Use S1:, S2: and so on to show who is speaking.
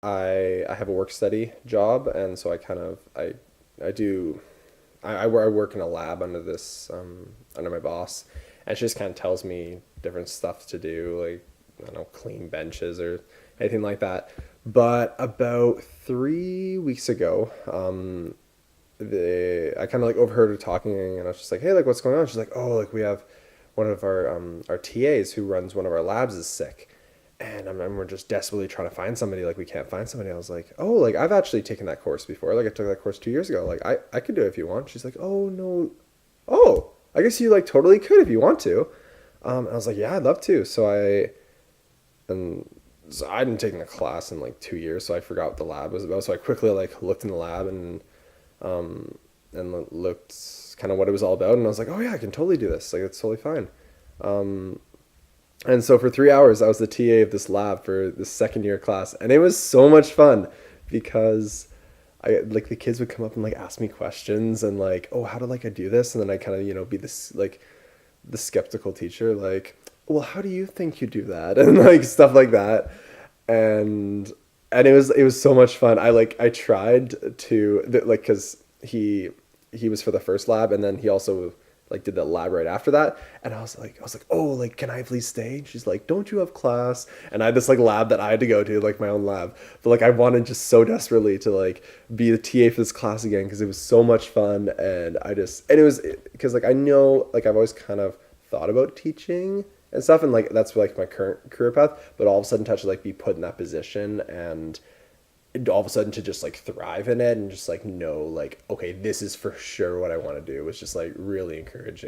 S1: I have a work study job, and so I do I work in a lab under this under my boss, and she just kind of tells me different stuff to do, like I don't know, clean benches or anything like that. But about 3 weeks ago, the I kind of like overheard her talking, and I was just like, hey, like what's going on? She's like, oh, like we have one of our TAs who runs one of our labs is sick, and we're just desperately trying to find somebody. Like we can't find somebody. I was like, oh, like I've actually taken that course before. Like I took that course 2 years ago. Like I could do it if you want. She's like, oh no, oh, I guess you like totally could if you want to. I was like, yeah, I'd love to. And so I hadn't taken a class in like 2 years, so I forgot what the lab was about. So I quickly like looked in the lab um, and looked kind of what it was all about, and I was like, oh yeah, I can totally do this. Like it's totally fine. Um, and so for 3 hours, I was the TA of this lab for this second year class, and it was so much fun because I like the kids would come up and like ask me questions and like, oh, how do like I do this, and then I kind of be this like the skeptical teacher, like, well, how do you think you do that, and like stuff like that, and it was so much fun. I tried to like because he was for the first lab, and then he also like did the lab right after that, and I was like, oh, like can I please stay? And she's like, don't you have class? And I had this like lab that I had to go to, like my own lab, but like I wanted just so desperately to like be the TA for this class again because it was so much fun, and it was because like I know like I've always kind of thought about teaching and stuff, and like that's like my current career path, but all of a sudden to like be put in that position and all of a sudden to just like thrive in it and just like know like okay, this is for sure what I want to do was just like really encouraging.